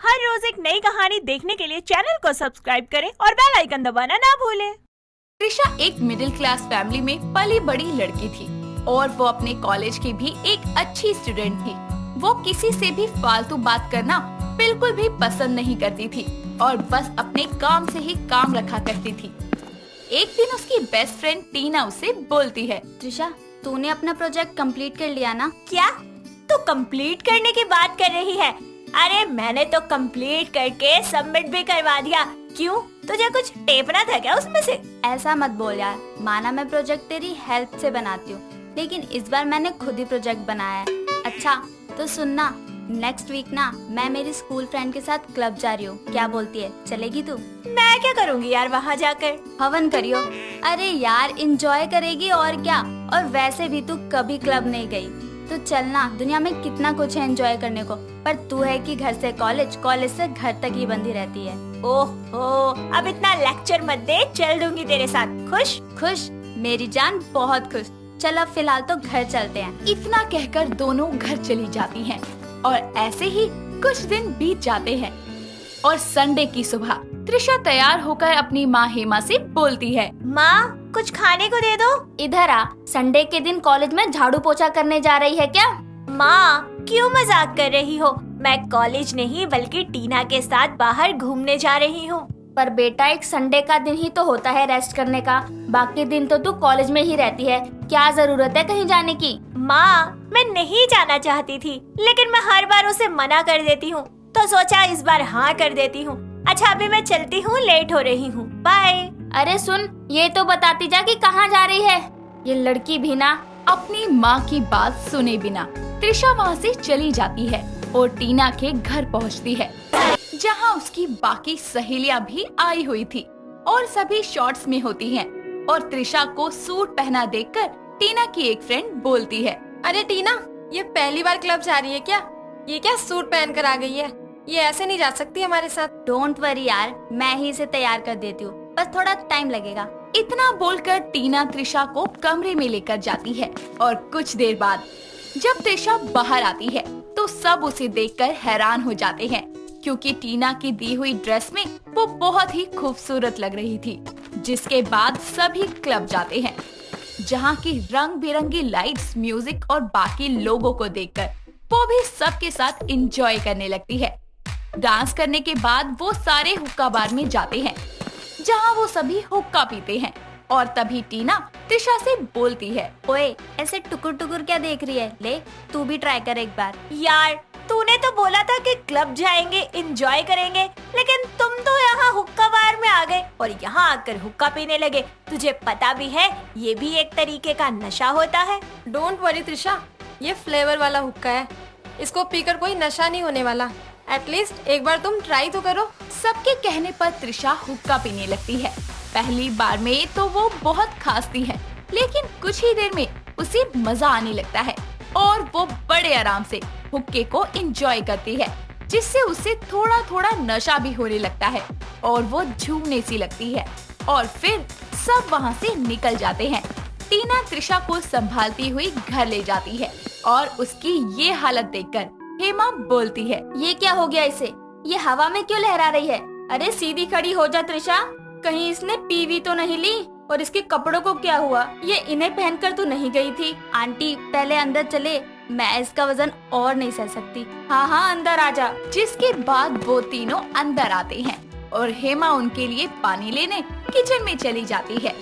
हर रोज एक नई कहानी देखने के लिए चैनल को सब्सक्राइब करें और बेल आइकन दबाना ना भूलें। त्रिशा एक मिडिल क्लास फैमिली में पली बड़ी लड़की थी और वो अपने कॉलेज की भी एक अच्छी स्टूडेंट थी। वो किसी से भी फालतू बात करना बिल्कुल भी पसंद नहीं करती थी और बस अपने काम से ही काम रखा करती थी। एक दिन उसकी बेस्ट फ्रेंड टीना उसे बोलती है, त्रिशा, तूने अपना प्रोजेक्ट कंप्लीट कर लिया ना? क्या तू कंप्लीट करने की बात कर रही है? अरे मैंने तो कंप्लीट करके सबमिट भी करवा दिया। क्यों, तुझे कुछ टेपना था क्या उसमें से? ऐसा मत बोल यार, माना मैं प्रोजेक्ट तेरी हेल्प से बनाती हूँ, लेकिन इस बार मैंने खुद ही प्रोजेक्ट बनाया है। अच्छा तो सुनना, नेक्स्ट वीक ना मैं मेरी स्कूल फ्रेंड के साथ क्लब जा रही हूँ, क्या बोलती है, चलेगी तू? मैं क्या करूँगी यार वहाँ जाकर? हवन करियो। अरे यार एंजॉय करेगी और क्या, और वैसे भी तू कभी क्लब नहीं गई तो चलना। दुनिया में कितना कुछ है एंजॉय करने को, पर तू है कि घर से कॉलेज, कॉलेज से घर तक ही बंधी रहती है। ओहो, अब इतना लेक्चर मत दे, चल दूंगी तेरे साथ। खुश? खुश? मेरी जान बहुत खुश। चल अब फिलहाल तो घर चलते हैं। इतना कहकर दोनों घर चली जाती हैं और ऐसे ही कुछ दिन बीत जाते हैं और संडे की सुबह त्रिशा तैयार होकर अपनी माँ हेमा से बोलती है, माँ कुछ खाने को दे दो। इधर आ, संडे के दिन कॉलेज में झाड़ू पोछा करने जा रही है क्या? माँ क्यों मजाक कर रही हो? मैं कॉलेज नहीं बल्कि टीना के साथ बाहर घूमने जा रही हूँ। पर बेटा एक संडे का दिन ही तो होता है रेस्ट करने का, बाकी दिन तो तू कॉलेज में ही रहती है, क्या जरूरत है कहीं जाने की? माँ मैं नहीं जाना चाहती थी, लेकिन मैं हर बार उसे मना कर देती हूँ, तो सोचा इस बार हाँ कर देती हूँ। अच्छा अभी मैं चलती हूँ, लेट हो रही हूँ, बाय। अरे सुन, ये तो बताती जा कि कहाँ जा रही है। ये लड़की भी ना अपनी माँ की बात सुने बिना त्रिशा वहाँ से चली जाती है और टीना के घर पहुँचती है, जहाँ उसकी बाकी सहेलियाँ भी आई हुई थी और सभी शॉर्ट्स में होती हैं। और त्रिशा को सूट पहना देखकर टीना की एक फ्रेंड बोलती है, अरे टीना, ये पहली बार क्लब जा रही है क्या? ये क्या सूट पहन कर आ गई है? ये ऐसे नहीं जा सकती हमारे साथ। डोंट वरी यार, मैं ही इसे तैयार कर देती हूँ, बस थोड़ा टाइम लगेगा। इतना बोलकर टीना त्रिशा को कमरे में लेकर जाती है और कुछ देर बाद जब त्रिशा बाहर आती है तो सब उसे देखकर हैरान हो जाते हैं, क्योंकि टीना की दी हुई ड्रेस में वो बहुत ही खूबसूरत लग रही थी। जिसके बाद सभी क्लब जाते हैं, जहाँ की रंग बिरंगी लाइट्स, म्यूजिक और बाकी लोगों को देखकर वो भी सबके साथ एंजॉय करने लगती है। डांस करने के बाद वो सारे हुक्का बार में जाते हैं, जहाँ वो सभी हुक्का पीते हैं। और तभी टीना त्रिशा से बोलती है, ओए ऐसे टुकुर टुकुर क्या देख रही है, ले तू भी ट्राई कर एक बार। यार तूने तो बोला था कि क्लब जाएंगे, एंजॉय करेंगे, लेकिन तुम तो यहाँ हुक्का बार में आ गए और यहाँ आकर हुक्का पीने लगे। तुझे पता भी है ये भी एक तरीके का नशा होता है। डोंट वरी त्रिशा, ये फ्लेवर वाला हुक्का है, इसको पीकर कोई नशा नहीं होने वाला। एटलीस्ट एक बार तुम ट्राई तो करो। सबके कहने पर त्रिशा हुक्का पीने लगती है। पहली बार में तो वो बहुत खांसती है, लेकिन कुछ ही देर में उसे मजा आने लगता है और वो बड़े आराम से हुक्के को एंजॉय करती है, जिससे उसे थोड़ा थोड़ा नशा भी होने लगता है और वो झूमने सी लगती है। और फिर सब वहाँ से निकल जाते हैं। टीना त्रिशा को संभालती हुई घर ले जाती है और उसकी ये हालत देखकर हेमा बोलती है, ये क्या हो गया इसे, ये हवा में क्यों लहरा रही है? अरे सीधी खड़ी हो जा त्रिशा, कहीं इसने पीवी तो नहीं ली? और इसके कपड़ों को क्या हुआ, ये इन्हें पहनकर तो नहीं गई थी? आंटी पहले अंदर चले, मैं इसका वजन और नहीं सह सकती। हाँ हाँ अंदर आ जा। जिसके बाद वो तीनों अंदर आते हैं और हेमा उनके लिए पानी लेने किचन में चली जाती है।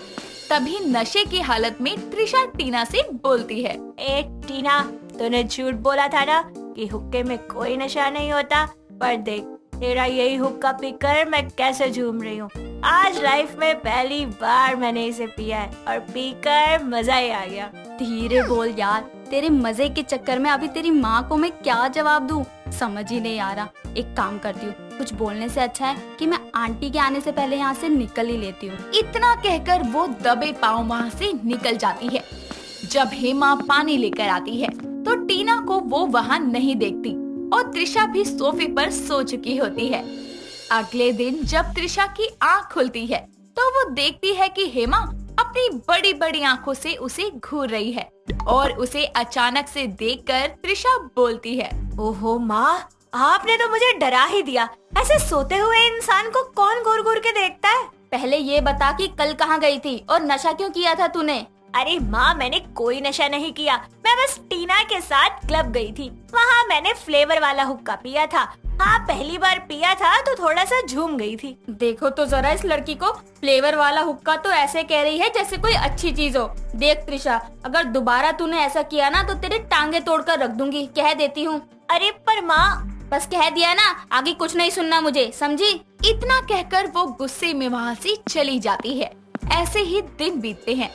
तभी नशे की हालत में त्रिशा टीना से बोलती है, ए टीना, तूने झूठ बोला था ना कि हुक्के में कोई नशा नहीं होता, पर देख तेरा यही हुक्का पीकर मैं कैसे झूम रही हूँ। आज लाइफ में पहली बार मैंने इसे पिया है और पीकर मजा ही आ गया। धीरे बोल यार, तेरे मजे के चक्कर में अभी तेरी माँ को मैं क्या जवाब दूँ, समझ ही नहीं आ रहा। एक काम करती हूँ, कुछ बोलने से अच्छा है कि मैं आंटी के आने से पहले यहाँ से निकल ही लेती हूँ। इतना कहकर वो दबे पाँव वहाँ से निकल जाती है। जब हेमा पानी लेकर आती है तो टीना को वो वहाँ नहीं देखती और त्रिशा भी सोफे पर सो चुकी होती है। अगले दिन जब त्रिशा की आँख खुलती है तो वो देखती है कि हेमा अपनी बड़ी बड़ी आँखों से उसे घूर रही है और उसे अचानक से देखकर त्रिशा बोलती है, ओहो माँ, आपने तो मुझे डरा ही दिया। ऐसे सोते हुए इंसान को कौन घूर घूर के देखता है? पहले ये बता कि कल कहाँ गई थी और नशा क्यों किया था तूने? अरे माँ, मैंने कोई नशा नहीं किया। मैं बस टीना के साथ क्लब गई थी। वहाँ मैंने फ्लेवर वाला हुक्का पिया था। हाँ, पहली बार पिया था तो थोड़ा सा झूम गई थी। देखो तो जरा इस लड़की को, फ्लेवर वाला हुक्का तो ऐसे कह रही है जैसे कोई अच्छी चीज हो। देख त्रिशा, अगर दोबारा तूने ऐसा किया ना तो तेरे टांगे तोड़कर रख दूंगी, कह देती हूँ। अरे पर माँ, बस कह दिया ना, आगे कुछ नहीं सुनना मुझे, समझी? इतना कहकर वो गुस्से में वहाँ से चली जाती है। ऐसे ही दिन बीतते हैं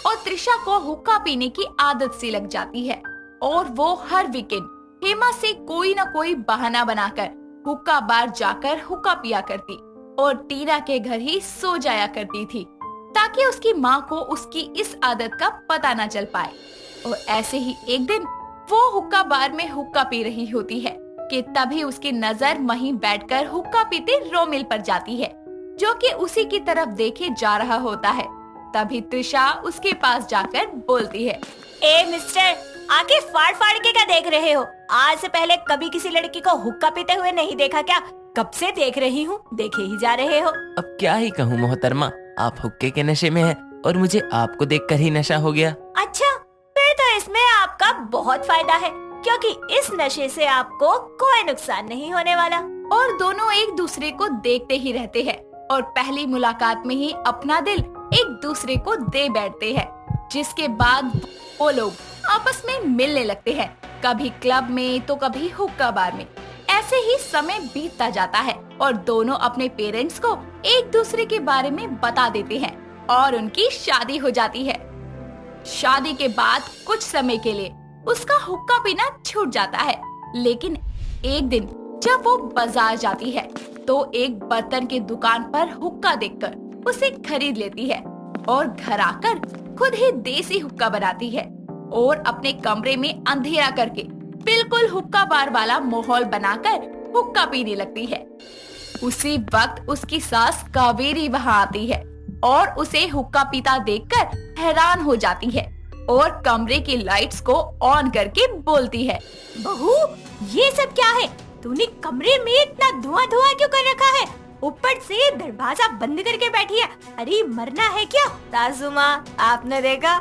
और त्रिशा को हुक्का पीने की आदत सी लग जाती है और वो हर वीकेंड हेमा से कोई न कोई बहाना बनाकर हुक्का बार जाकर हुक्का पिया करती और टीना के घर ही सो जाया करती थी ताकि उसकी माँ को उसकी इस आदत का पता न चल पाए। और ऐसे ही एक दिन वो हुक्का बार में हुक्का पी रही होती है कि तभी उसकी नजर वहीं बैठकर हुक्का पीते रोमिल पर जाती है, जो कि उसी की तरफ देखे जा रहा होता है। तभी त्रिशा उसके पास जाकर बोलती है, ए मिस्टर, आके फाड़ फाड़ के क्या देख रहे हो? आज से पहले कभी किसी लड़की को हुक्का पीते हुए नहीं देखा क्या? कब से देख रही हूँ, देखे ही जा रहे हो। अब क्या ही कहूँ मोहतरमा, आप हुक्के के नशे में हैं और मुझे आपको देखकर ही नशा हो गया। अच्छा, फिर तो इसमें आपका बहुत फायदा है, क्योंकि इस नशे से आपको कोई नुकसान नहीं होने वाला। और दोनों एक दूसरे को देखते ही रहते हैं और पहली मुलाकात में ही अपना दिल एक दूसरे को दे बैठते हैं, जिसके बाद वो लोग आपस में मिलने लगते हैं, कभी क्लब में तो कभी हुक्का बार में। ऐसे ही समय बीतता जाता है और दोनों अपने पेरेंट्स को एक दूसरे के बारे में बता देते हैं और उनकी शादी हो जाती है। शादी के बाद कुछ समय के लिए उसका हुक्का पीना छूट जाता है, लेकिन एक दिन जब वो बाजार जाती है तो एक बर्तन की दुकान पर हुक्का देखकर उसे खरीद लेती है और घर आकर खुद ही देसी हुक्का बनाती है और अपने कमरे में अंधेरा करके बिल्कुल हुक्का बार वाला माहौल बनाकर हुक्का पीने लगती है। उसी वक्त उसकी सास कावेरी वहाँ आती है और उसे हुक्का पीता देखकर हैरान हो जाती है और कमरे की लाइट्स को ऑन करके बोलती है, बहू, ये सब क्या है? तूने कमरे में इतना धुआं धुआं क्यों कर रखा है? ऊपर से दरवाजा बंद करके बैठी है। अरे मरना है क्या? सासू माँ, आपने देखा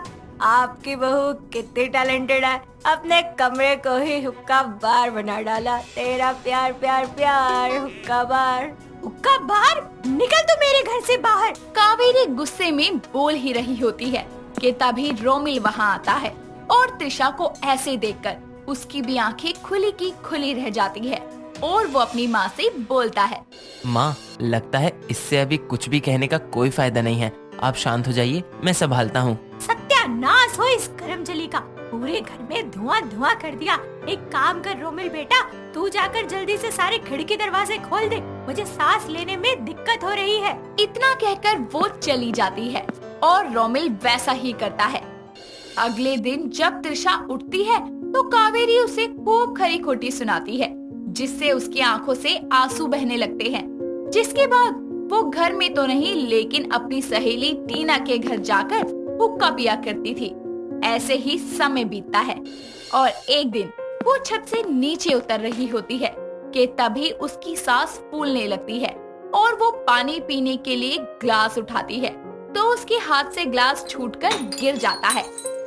आपकी बहू कितनी टैलेंटेड है, अपने कमरे को ही हुक्का बार बना डाला। तेरा प्यार प्यार प्यार हुक्का बार। हुक्का बार? निकल तू मेरे घर से बाहर। कावेरी गुस्से में बोल ही रही होती है कि तभी रोमिल वहाँ आता है और त्रिशा को ऐसे देखकर उसकी भी आंखें खुली की खुली रह जाती है और वो अपनी माँ से बोलता है, माँ, लगता है इससे अभी कुछ भी कहने का कोई फायदा नहीं है। आप शांत हो जाइए, मैं संभालता हूँ। सत्यानाश हो इस कर्मजली का, पूरे घर में धुआं धुआं कर दिया। एक काम कर रोमिल बेटा, तू जाकर जल्दी से सारे खिड़की दरवाजे खोल दे, मुझे सांस लेने में दिक्कत हो रही है। इतना कहकर वो चली जाती है और रोमिल वैसा ही करता है। अगले दिन जब त्रिशा उठती है तो कावेरी उसे खूब खरी खोटी सुनाती है, जिससे उसकी आंखों से आंसू बहने लगते हैं। जिसके बाद वो घर में तो नहीं लेकिन अपनी सहेली टीना के घर जाकर हुक्का पिया करती थी। ऐसे ही समय बीतता है और एक दिन वो छत से नीचे उतर रही होती है कि तभी उसकी सांस फूलने लगती है और वो पानी पीने के लिए ग्लास उठाती है तो उसके हाथ से ग्लास छूटकर गिर जाता है।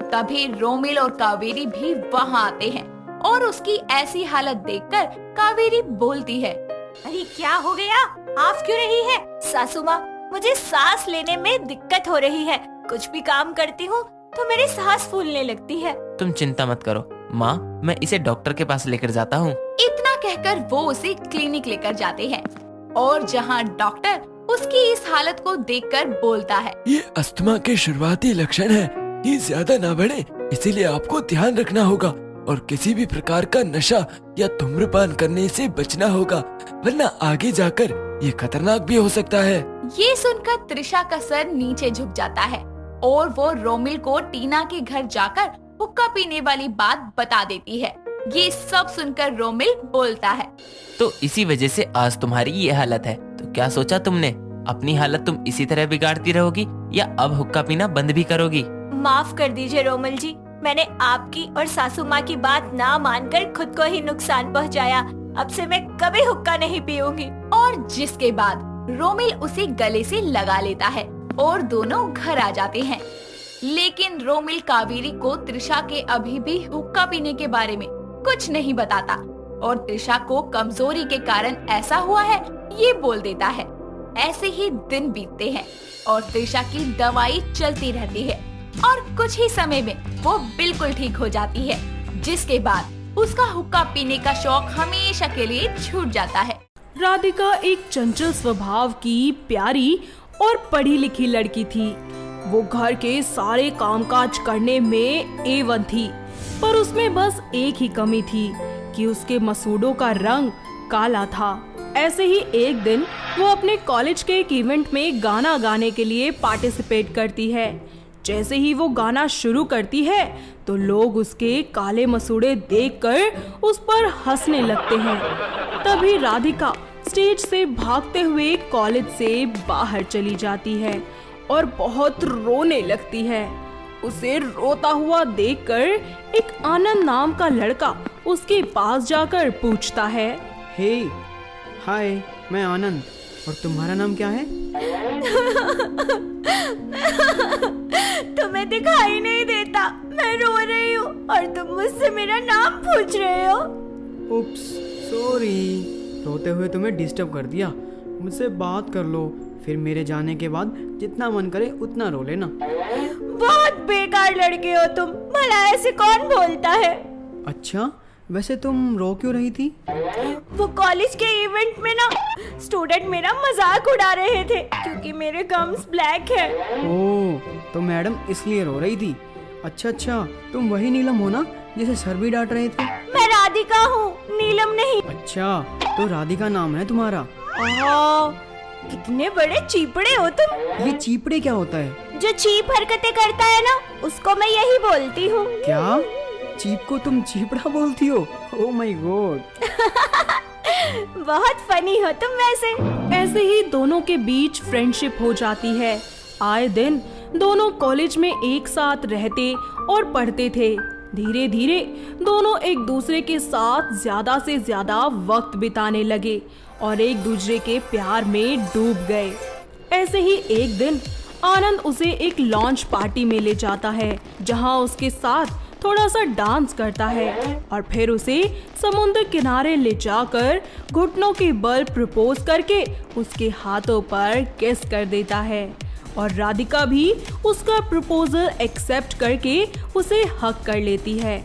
तभी रोमिल और कावेरी भी वहाँ आते हैं और उसकी ऐसी हालत देखकर कावेरी बोलती है, अरे क्या हो गया? आप क्यों रही है? सासू माँ, मुझे सांस लेने में दिक्कत हो रही है। कुछ भी काम करती हूँ तो मेरी सांस फूलने लगती है। तुम चिंता मत करो माँ, मैं इसे डॉक्टर के पास लेकर जाता हूँ। इतना कहकर वो उसे क्लिनिक लेकर जाते हैं और जहाँ डॉक्टर उसकी इस हालत को देखकर बोलता है, ये अस्थमा के शुरुआती लक्षण है, ये ज्यादा ना बढ़े, इसीलिए आपको ध्यान रखना होगा और किसी भी प्रकार का नशा या धूम्रपान करने से बचना होगा, वरना आगे जाकर ये खतरनाक भी हो सकता है। ये सुनकर त्रिशा का सर नीचे झुक जाता है और वो रोमिल को टीना के घर जाकर हुक्का पीने वाली बात बता देती है। ये सब सुनकर रोमिल बोलता है, तो इसी वजह से आज तुम्हारी ये हालत है। तो क्या सोचा तुमने? अपनी हालत तुम इसी तरह बिगाड़ती रहोगी या अब हुक्का पीना बंद भी करोगी? माफ कर दीजिए रोमिल जी, मैंने आपकी और सासू माँ की बात ना मानकर खुद को ही नुकसान पहुँचाया। अब से मैं कभी हुक्का नहीं पीऊंगी। और जिसके बाद रोमिल उसे गले से लगा लेता है और दोनों घर आ जाते हैं। लेकिन रोमिल कावेरी को त्रिशा के अभी भी हुक्का पीने के बारे में कुछ नहीं बताता और त्रिशा को कमजोरी के कारण ऐसा हुआ है ये बोल देता है। ऐसे ही दिन बीतते हैं और त्रिशा की दवाई चलती रहती है और कुछ ही समय में वो बिल्कुल ठीक हो जाती है, जिसके बाद उसका हुक्का पीने का शौक हमेशा के लिए छूट जाता है। राधिका एक चंचल स्वभाव की प्यारी और पढ़ी लिखी लड़की थी। वो घर के सारे कामकाज करने में A1 थी, पर उसमें बस एक ही कमी थी कि उसके मसूड़ों का रंग काला था। ऐसे ही एक दिन वो अपने कॉलेज के एक इवेंट में गाना गाने के लिए पार्टिसिपेट करती है। जैसे ही वो गाना शुरू करती है तो लोग उसके काले मसूड़े देखकर उस पर हंसने लगते हैं। तभी राधिका स्टेज से भागते हुए कॉलेज से बाहर चली जाती है और बहुत रोने लगती है। उसे रोता हुआ देखकर एक आनंद नाम का लड़का उसके पास जाकर पूछता है, हे, हाय, मैं आनंद, और तुम्हारा नाम क्या है? तुम्हें दिखाई नहीं देता, मैं रो रही हूँ और तुम मुझसे मेरा नाम पूछ रहे हो। उप्स, सॉरी, रोते हुए तुम्हें डिस्टर्ब कर दिया। मुझसे बात कर लो, फिर मेरे जाने के बाद जितना मन करे उतना रो लेना। बहुत बेकार लड़के हो तुम, भला ऐसे कौन बोलता है। अच्छा, वैसे तुम रो क्यों रही थी? वो कॉलेज के इवेंट में ना स्टूडेंट मेरा मजाक उड़ा रहे थे क्योंकि मेरे गम्स ब्लैक है। ओह, तो मैडम इसलिए रो रही थी। अच्छा, तुम वही नीलम हो ना जिसे सर भी डांट रहे थे? मैं राधिका हूँ, नीलम नहीं। अच्छा, तो राधिका नाम है तुम्हारा? कितने बड़े चीपड़े हो तुम। ये चीपड़े क्या होता है? जो चीप हरकतें करता है ना, उसको मैं यही बोलती हूँ। क्या? चीप को तुम चीपड़ा बोलती हो? Oh my God. बहुत फनी हो तुम वैसे। ऐसे ही दोनों के बीच फ्रेंडशिप हो जाती है। आए दिन दोनों कॉलेज में एक साथ रहते और पढ़ते थे। धीरे धीरे दोनों एक दूसरे के साथ ज्यादा से ज्यादा वक्त बिताने लगे और एक दूसरे के प्यार में डूब गए। ऐसे ही एक दिन आनंद उसे एक लॉन्च पार्टी में ले जाता है, जहां उसके साथ थोड़ा सा डांस करता है और फिर उसे समुद्र किनारे ले जाकर घुटनों के बल प्रपोज करके उसके हाथों पर किस कर देता है और राधिका भी उसका प्रपोजल एक्सेप्ट करके उसे हक कर लेती है।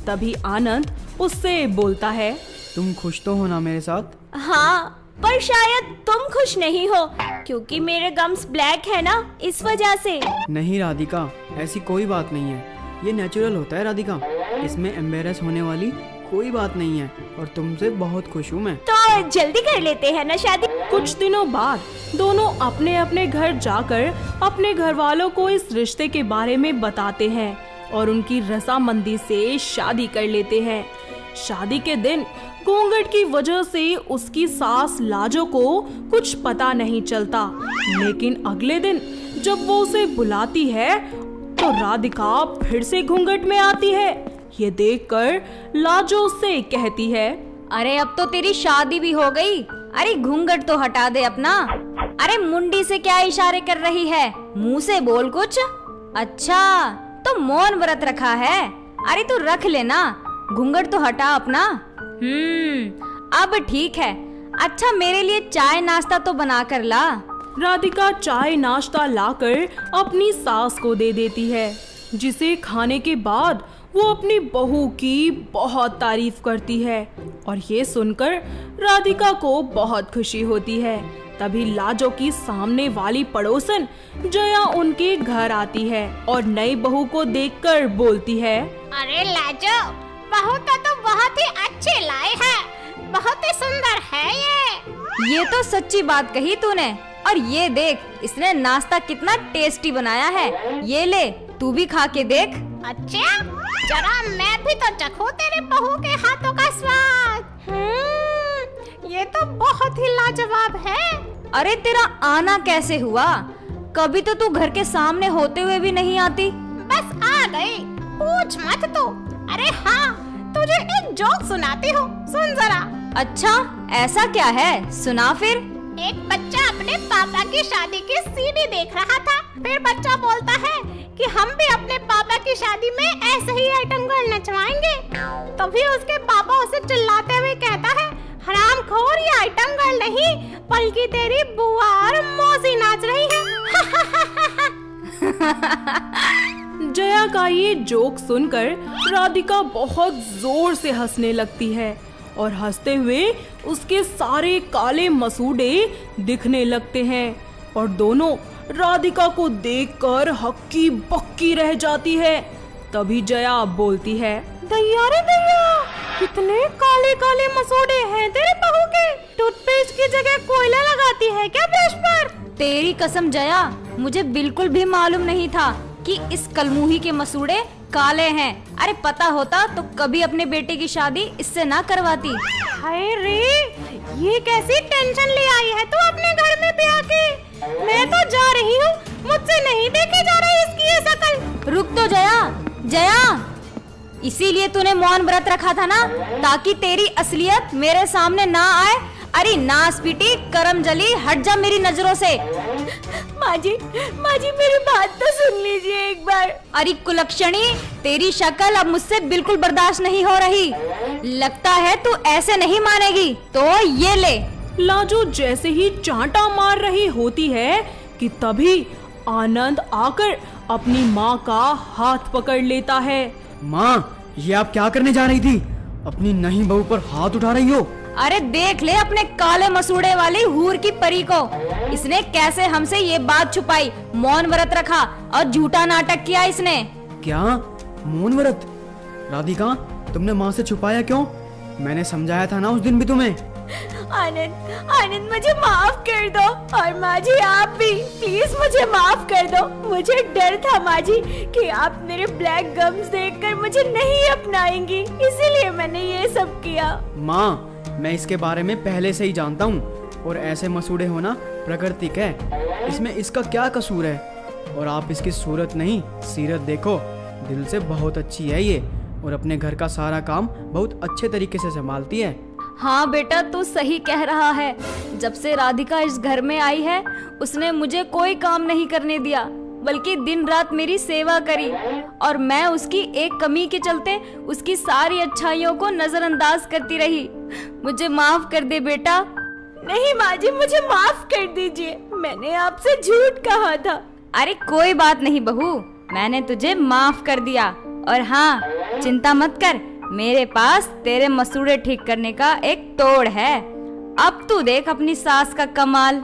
तभी आनंद उससे बोलता है, तुम खुश तो हो ना मेरे साथ? हाँ, पर शायद तुम खुश नहीं हो क्योंकि मेरे गम्स ब्लैक है ना, इस वजह से। नहीं राधिका, ऐसी कोई बात नहीं है। ये नेचुरल होता है राधिका, इसमें एम्बेरस होने वाली कोई बात नहीं है और तुमसे बहुत खुश हूँ मैं। तो जल्दी कर लेते हैं ना शादी। कुछ दिनों बाद दोनों अपने अपने घर जाकर अपने घर वालों को इस रिश्ते के बारे में बताते हैं और उनकी रजामंदी से शादी कर लेते हैं। शादी के दिन घूंघट की वजह से उसकी सास लाजो को कुछ पता नहीं चलता, लेकिन अगले दिन जब वो उसे बुलाती है तो राधिका फिर से घूंघट में आती है। ये देखकर लाजो उससे कहती है, अरे अब तो तेरी शादी भी हो गई, अरे घूंघट तो हटा दे अपना। अरे मुंडी से क्या इशारे कर रही है, मुंह से बोल कुछ। अच्छा, तो मौन व्रत रखा है, अरे तू रख लेना, घूंघट तो हटा अपना। अब ठीक है। अच्छा, मेरे लिए चाय नाश्ता तो बना कर ला। राधिका चाय नाश्ता लाकर अपनी सास को दे देती है, जिसे खाने के बाद वो अपनी बहू की बहुत तारीफ करती है और ये सुनकर राधिका को बहुत खुशी होती है। तभी लाजो की सामने वाली पड़ोसन जया उनके घर आती है और नई बहू को देखकर बोलती है, अरे लाजो, बहू तो बहुत ही अच्छी लाई है, बहुत ही सुंदर है ये तो सच्ची बात कही तूने। और ये देख, इसने नाश्ता कितना टेस्टी बनाया है, ये ले तू भी खा के देख। अच्छा, जरा मैं भी तो चखूं तेरे बहू के हाथों का स्वाद। ये तो बहुत ही लाजवाब है। अरे तेरा आना कैसे हुआ? कभी तो तू घर के सामने होते हुए भी नहीं आती। बस आ गई, पूछ मत तू। अरे हाँ, तुझे एक जोक सुनाती हूँ, सुन जरा। अच्छा, ऐसा क्या है? सुना फिर। एक बच्चा अपने पापा की शादी की सीडी देख रहा था। फिर बच्चा बोलता है कि हम भी अपने पापा की शादी में ऐसे ही आइटम गर्ल नचवाएंगे। तभी उसके पापा उसे चिल्लाते हुए कहता है, हरामखोर, ये आइटम गर्ल नहीं बल्कि तेरी बुआ और मौसी नाच रही है। जया का ये जोक सुनकर राधिका बहुत जोर से हंसने लगती है और हंसते हुए उसके सारे काले मसूड़े दिखने लगते हैं और दोनों राधिका को देखकर हक्की बक्की रह जाती है। तभी जया बोलती है, दैया रे दैया, कितने काले काले मसूड़े हैं तेरे बहू के। टूथपेस्ट की जगह कोयला लगाती है क्या ब्रश पर? तेरी कसम जया, मुझे बिल्कुल भी मालूम नहीं था कि इस कलमुही के मसूड़े काले हैं। अरे पता होता तो कभी अपने बेटे की शादी इससे ना करवाती। हाय रे, ये कैसी टेंशन ले आई है तू अपने घर में ब्याह के। मैं तो जा रही हूँ, मुझसे नहीं देखी जा रही इसकी ये शकल। रुक तो जया, जया, इसीलिए तूने मौन व्रत रखा था ना, ताकि तेरी असलियत मेरे सामने ना आए। अरे नास पीटी करम जली, हट जा मेरी नजरों से। माँ जी मेरी बात तो सुन लीजिए एक बार। अरे कुलक्षणी, तेरी शक्ल अब मुझसे बिल्कुल बर्दाश्त नहीं हो रही। लगता है तू ऐसे नहीं मानेगी, तो ये ले। लाजो जैसे ही चांटा मार रही होती है कि तभी आनंद आकर अपनी माँ का हाथ पकड़ लेता है। माँ, ये आप क्या करने जा रही थी? अपनी नई बहू पर हाथ उठा रही हो। अरे देख ले अपने काले मसूड़े वाली हूर की परी को। इसने कैसे हमसे ये बात छुपाई, मौन व्रत रखा और झूठा नाटक किया इसने। क्या मौन व्रत? राधिका, तुमने माँ से छुपाया क्यों? मैंने समझाया था ना उस दिन भी तुम्हें। आनंद मुझे माफ कर दो, और माँ जी आप भी प्लीज मुझे माफ कर दो। मुझे डर था माँ जी कि आप मेरे ब्लैक गम्स देखकर मुझे नहीं अपनाएंगी, इसीलिए मैंने ये सब किया। माँ, मैं इसके बारे में पहले से ही जानता हूँ, और ऐसे मसूड़े होना प्राकृतिक है। इसमें इसका क्या कसूर है? और आप इसकी सूरत नहीं, सीरत देखो। दिल से बहुत अच्छी है ये, और अपने घर का सारा काम बहुत अच्छे तरीके से संभालती है। हाँ बेटा, तू सही कह रहा है। जब से राधिका इस घर में आई है, उसने मुझे कोई काम नहीं करने दिया, बल्कि दिन रात मेरी सेवा करी, और मैं उसकी एक कमी के चलते उसकी सारी अच्छाइयों को नजरअंदाज करती रही। मुझे माफ कर दे बेटा। नहीं माँ जी, मुझे माफ कर दीजिए, मैंने आपसे झूठ कहा था। अरे कोई बात नहीं बहू, मैंने तुझे माफ कर दिया। और हाँ, चिंता मत कर, मेरे पास तेरे मसूड़े ठीक करने का एक तोड़ है। अब तू देख अपनी सास का कमाल।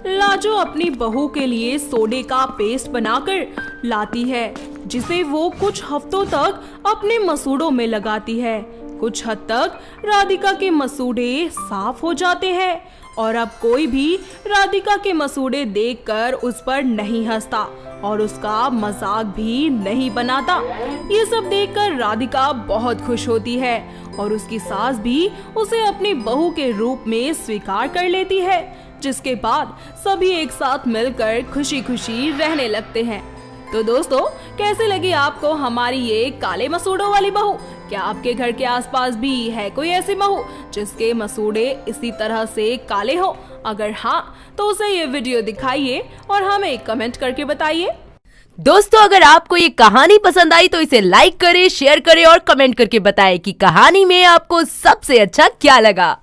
लाजो अपनी बहू के लिए सोडे का पेस्ट बनाकर लाती है, जिसे वो कुछ हफ्तों तक अपने मसूड़ों में लगाती है। कुछ हद तक राधिका के मसूड़े साफ हो जाते हैं और अब कोई भी राधिका के मसूड़े देखकर उस पर नहीं हंसता और उसका मजाक भी नहीं बनाता। ये सब देखकर राधिका बहुत खुश होती है और उसकी सास भी उसे अपनी बहू के रूप में स्वीकार कर लेती है, जिसके बाद सभी एक साथ मिलकर खुशी खुशी रहने लगते हैं। तो दोस्तों, कैसे लगी आपको हमारी ये काले मसूड़ों वाली बहू? क्या आपके घर के आसपास भी है कोई ऐसी बहू जिसके मसूड़े इसी तरह से काले हो? अगर हाँ, तो उसे ये वीडियो दिखाइए और हमें कमेंट करके बताइए। दोस्तों, अगर आपको ये कहानी पसंद आई तो इसे लाइक करें, शेयर करें और कमेंट करके बताएं कि कहानी में आपको सबसे अच्छा क्या लगा।